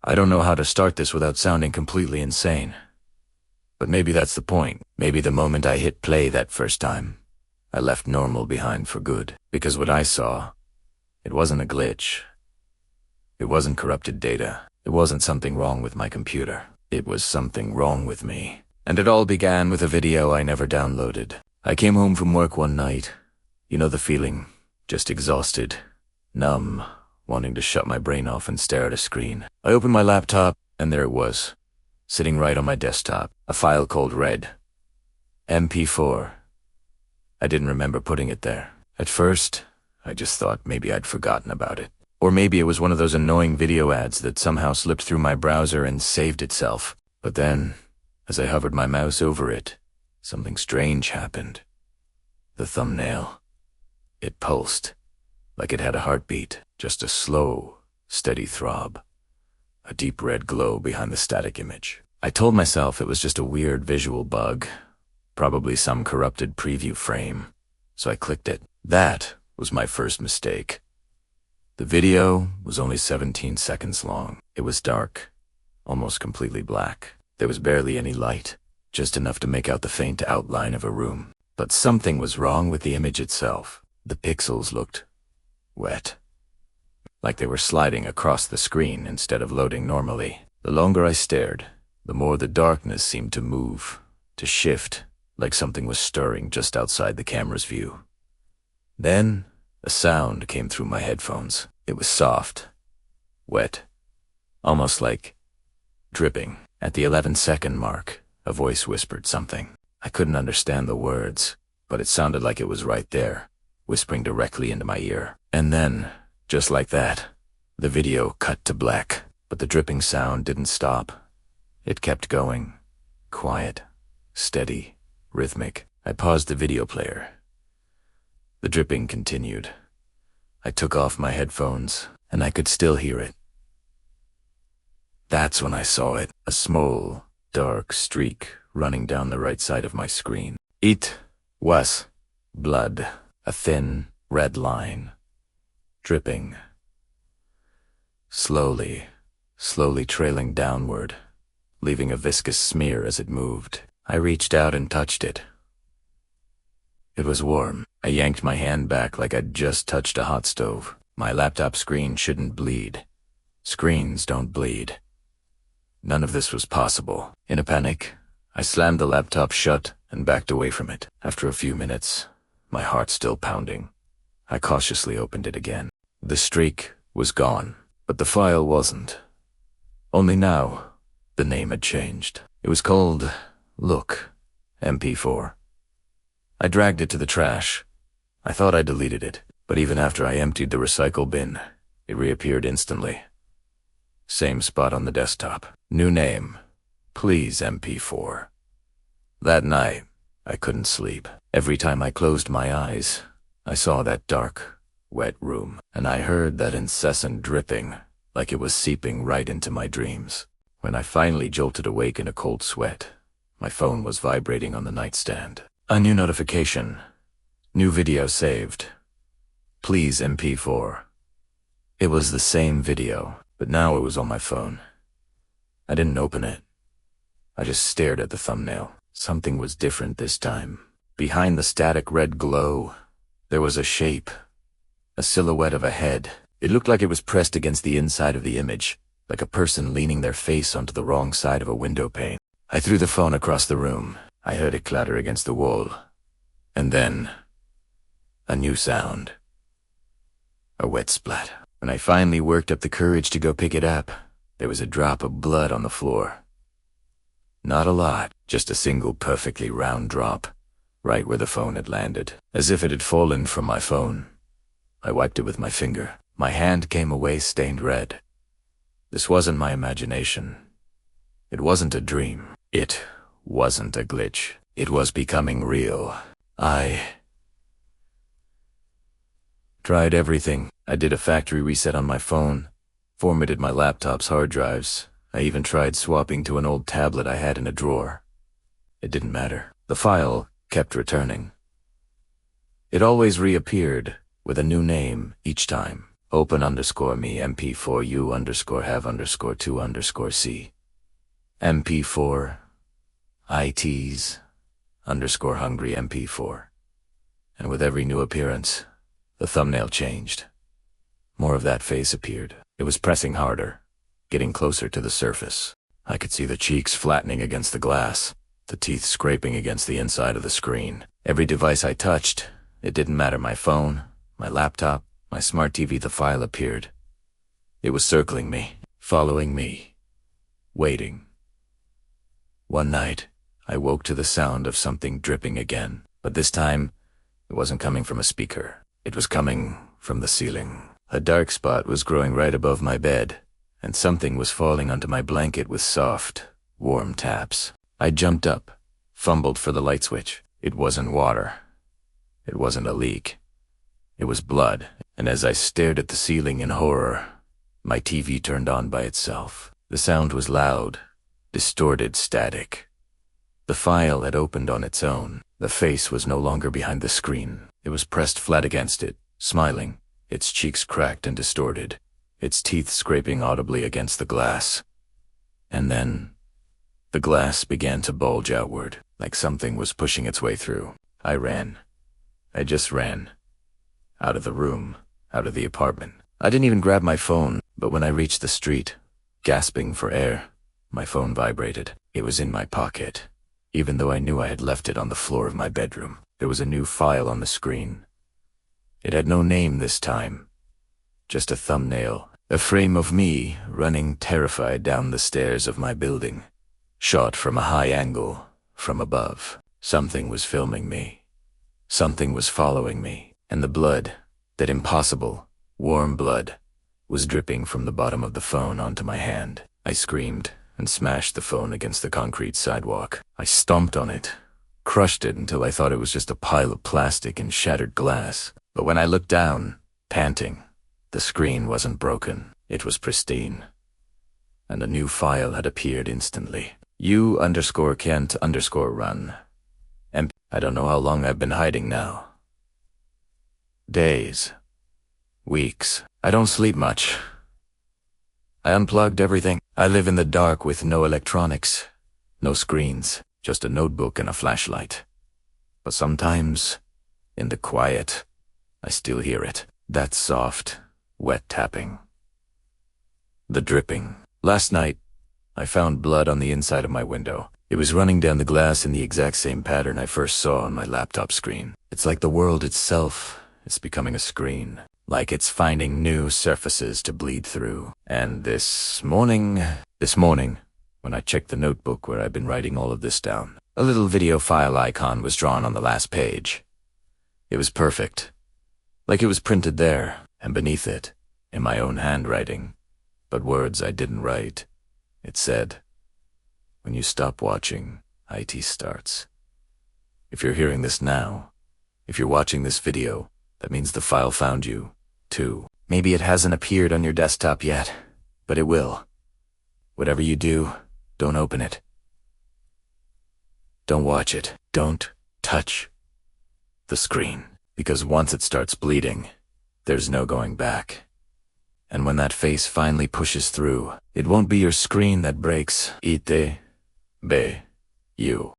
I don't know how to start this without sounding completely insane. But maybe that's the point. Maybe the moment I hit play that first time, I left normal behind for good. Because what I saw, it wasn't a glitch. It wasn't corrupted data. It wasn't something wrong with my computer. It was something wrong with me. And it all began with a video I never downloaded. I came home from work one night. You know the feeling, just exhausted, numb, wanting to shut my brain off and stare at a screen. I opened my laptop, and there it was, sitting right on my desktop, a file called Red. MP4. I didn't remember putting it there. At first, I just thought maybe I'd forgotten about it. Or maybe it was one of those annoying video ads that somehow slipped through my browser and saved itself. But then, as I hovered my mouse over it, something strange happened. The thumbnail. It pulsed, like it had a heartbeat, just a slow, steady throb. A deep red glow behind the static image. I told myself it was just a weird visual bug, probably some corrupted preview frame, so I clicked it. That was my first mistake. The video was only 17 seconds long. It was dark, almost completely black. There was barely any light, just enough to make out the faint outline of a room. But something was wrong with the image itself. The pixels looked wet, like they were sliding across the screen instead of loading normally. The longer I stared, the more the darkness seemed to move, to shift, like something was stirring just outside the camera's view. Then, a sound came through my headphones. It was soft, wet, almost like dripping. At the 11-second mark, a voice whispered something. I couldn't understand the words, but it sounded like it was right there, whispering directly into my ear. And then, just like that, the video cut to black. But the dripping sound didn't stop. It kept going, quiet, steady, rhythmic. I paused the video player. The dripping continued. I took off my headphones, and I could still hear it. That's when I saw it, a small, dark streak running down the right side of my screen. It was blood, a thin, red line, dripping, slowly trailing downward, leaving a viscous smear as it moved. I reached out and touched it. It was warm. I yanked my hand back like I'd just touched a hot stove. My laptop screen shouldn't bleed. Screens don't bleed. None of this was possible. In a panic, I slammed the laptop shut and backed away from it. After a few minutes, my heart still pounding, I cautiously opened it again. The streak was gone, but the file wasn't. Only now, the name had changed. It was called Look, MP4. I dragged it to the trash. I thought I deleted it, but even after I emptied the recycle bin, it reappeared instantly. Same spot on the desktop. New name, Please MP4. That night, I couldn't sleep. Every time I closed my eyes, I saw that dark, wet room, and I heard that incessant dripping, like it was seeping right into my dreams. When I finally jolted awake in a cold sweat, my phone was vibrating on the nightstand. A new notification. New video saved. Please MP4. It was the same video, but now it was on my phone. I didn't open it. I just stared at the thumbnail. Something was different this time. Behind the static red glow, there was a shape, a silhouette of a head. It looked like it was pressed against the inside of the image, like a person leaning their face onto the wrong side of a window pane. I threw the phone across the room. I heard it clatter against the wall. And then, a new sound. A wet splat. When I finally worked up the courage to go pick it up, there was a drop of blood on the floor. Not a lot, just a single perfectly round drop, right where the phone had landed, as if it had fallen from my phone. I wiped it with my finger. My hand came away stained red. This wasn't my imagination. It wasn't a dream. It wasn't a glitch. It was becoming real. I tried everything. I did a factory reset on my phone, formatted my laptop's hard drives. I even tried swapping to an old tablet I had in a drawer. It didn't matter. The file kept returning. It always reappeared with a new name each time. Open underscore me MP4 U underscore have underscore 2 underscore C. MP4 ITs underscore hungry MP4. And with every new appearance, the thumbnail changed. More of that face appeared. It was pressing harder, getting closer to the surface. I could see the cheeks flattening against the glass, the teeth scraping against the inside of the screen. Every device I touched, it didn't matter, my phone, my laptop, my smart TV, the file appeared. It was circling me, following me, waiting. One night, I woke to the sound of something dripping again, but this time, it wasn't coming from a speaker. It was coming from the ceiling. A dark spot was growing right above my bed, and something was falling onto my blanket with soft, warm taps. I jumped up, fumbled for the light switch. It wasn't water. It wasn't a leak. It was blood, and as I stared at the ceiling in horror, my TV turned on by itself. The sound was loud, distorted static. The file had opened on its own. The face was no longer behind the screen. It was pressed flat against it, smiling, its cheeks cracked and distorted, its teeth scraping audibly against the glass. And then, the glass began to bulge outward, like something was pushing its way through. I ran. I just ran. Out of the room, out of the apartment. I didn't even grab my phone, but when I reached the street, gasping for air, my phone vibrated. It was in my pocket. Even though I knew I had left it on the floor of my bedroom, there was a new file on the screen. It had no name this time. Just a thumbnail, a frame of me running terrified down the stairs of my building, shot from a high angle, from above. Something was filming me. Something was following me, and the blood, that impossible, warm blood, was dripping from the bottom of the phone onto my hand. I screamed and smashed the phone against the concrete sidewalk. I stomped on it, crushed it until I thought it was just a pile of plastic and shattered glass. But when I looked down, panting, the screen wasn't broken. It was pristine. And a new file had appeared instantly. U_Kent_run. I don't know how long I've been hiding now. Days. Weeks. I don't sleep much. I unplugged everything. I live in the dark with no electronics, no screens, just a notebook and a flashlight. But sometimes, in the quiet, I still hear it. That soft, wet tapping. The dripping. Last night, I found blood on the inside of my window. It was running down the glass in the exact same pattern I first saw on my laptop screen. It's like the world itself is becoming a screen. Like it's finding new surfaces to bleed through. And this morning, when I checked the notebook where I've been writing all of this down, a little video file icon was drawn on the last page. It was perfect. Like it was printed there, and beneath it, in my own handwriting, but words I didn't write. It said, "When you stop watching, IT starts." If you're hearing this now, if you're watching this video, that means the file found you, too. Maybe it hasn't appeared on your desktop yet, but it will. Whatever you do, don't open it. Don't watch it. Don't touch the screen, because once it starts bleeding, there's no going back. And when that face finally pushes through, it won't be your screen that breaks. Ite be you.